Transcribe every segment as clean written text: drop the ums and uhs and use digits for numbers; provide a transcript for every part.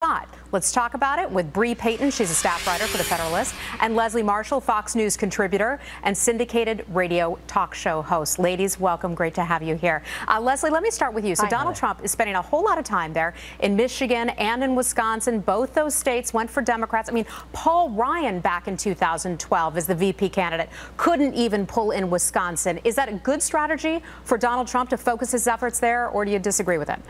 But let's talk about it with Bree Payton. She's a staff writer for The Federalist, and Leslie Marshall, Fox News contributor and syndicated radio talk show host. Ladies, welcome. Great to have you here. Leslie, let me start with you. So Donald Trump is spending a whole lot of time there in Michigan and in Wisconsin. Both those states went for Democrats. I mean, Paul Ryan back in 2012 as the VP candidate couldn't even pull in Wisconsin. Is that a good strategy for Donald Trump to focus his efforts there, or do you disagree with it?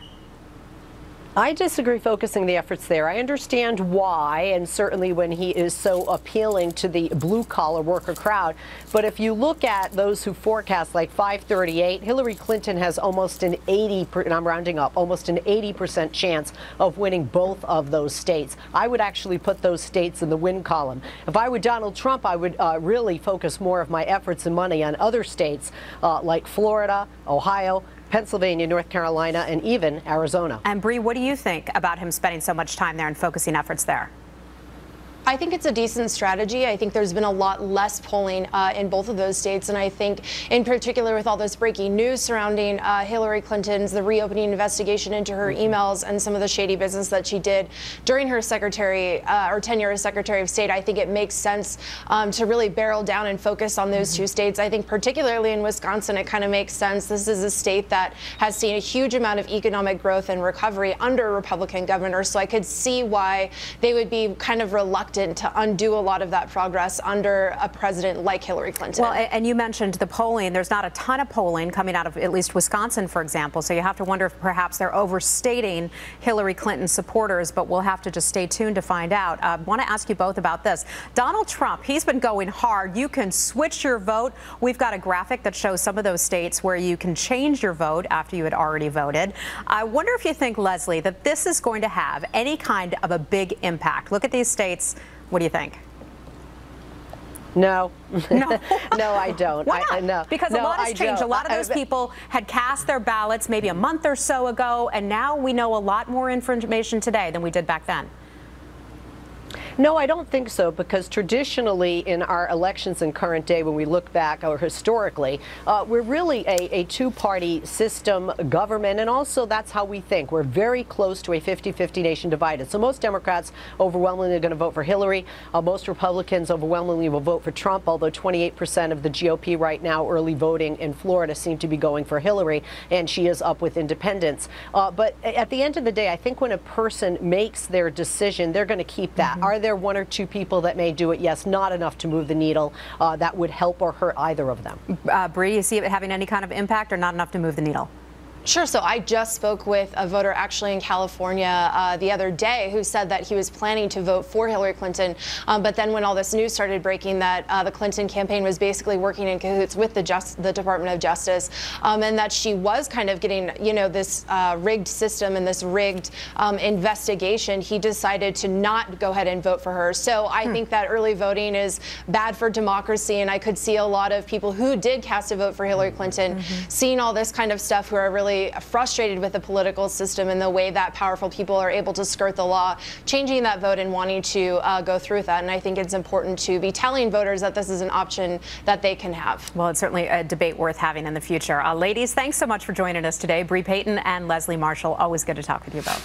I disagree focusing the efforts there. I understand why, and certainly when he is so appealing to the blue-collar worker crowd. But if you look at those who forecast like 538, Hillary Clinton has almost an 80%, and I'm rounding up, almost an 80% chance of winning both of those states. I would actually put those states in the win column. If I were Donald Trump, I would really focus more of my efforts and money on other states like Florida, Ohio, Pennsylvania, North Carolina, and even Arizona. And Bree, what do you think about him spending so much time there and focusing efforts there? I think it's a decent strategy. I think there's been a lot less polling in both of those states. And I think in particular with all this breaking news surrounding Hillary Clinton's, the reopening investigation into her emails and some of the shady business that she did during her tenure as Secretary of State, I think it makes sense to really barrel down and focus on those two states. I think particularly in Wisconsin, it kind of makes sense. This is a state that has seen a huge amount of economic growth and recovery under a Republican governor. So I could see why they would be kind of reluctant to undo a lot of that progress under a president like Hillary Clinton. Well, and you mentioned the polling. There's not a ton of polling coming out of at least Wisconsin, for example. So you have to wonder if perhaps they're overstating Hillary Clinton supporters, but we'll have to just stay tuned to find out. I want to ask you both about this. Donald Trump, he's been going hard. You can switch your vote. We've got a graphic that shows some of those states where you can change your vote after you had already voted. I wonder if you think, Leslie, that this is going to have any kind of a big impact. Look at these states. What do you think? No. No. No, I don't. Why not? No. Because a lot has changed. A lot of those people had cast their ballots maybe a month or so ago, and now we know a lot more information today than we did back then. No, I don't think so, because traditionally in our elections in current day, when we look back, or historically, we're really a two-party system government, and also that's how we think. We're very close to a 50-50 nation divided. So most Democrats overwhelmingly are going to vote for Hillary. Most Republicans overwhelmingly will vote for Trump, although 28% of the GOP right now early voting in Florida seem to be going for Hillary, and she is up with independents. But at the end of the day, I think when a person makes their decision, they're going to keep that. Are there one or two people that may do it? Yes, not enough to move the needle that would help or hurt either of them. Bree, you see it having any kind of impact or not enough to move the needle? Sure. So I just spoke with a voter actually in California the other day who said that he was planning to vote for Hillary Clinton. But then when all this news started breaking that the Clinton campaign was basically working in cahoots with the Department of Justice, and that she was kind of getting, you know, this rigged system and this rigged investigation, he decided to not go ahead and vote for her. So I think that early voting is bad for democracy. And I could see a lot of people who did cast a vote for Hillary Clinton seeing all this kind of stuff, who are really frustrated with the political system and the way that powerful people are able to skirt the law, changing that vote and wanting to go through with that. And I think it's important to be telling voters that this is an option that they can have. Well, it's certainly a debate worth having in the future. Ladies, thanks so much for joining us today. Bree Payton and Leslie Marshall. Always good to talk with you both.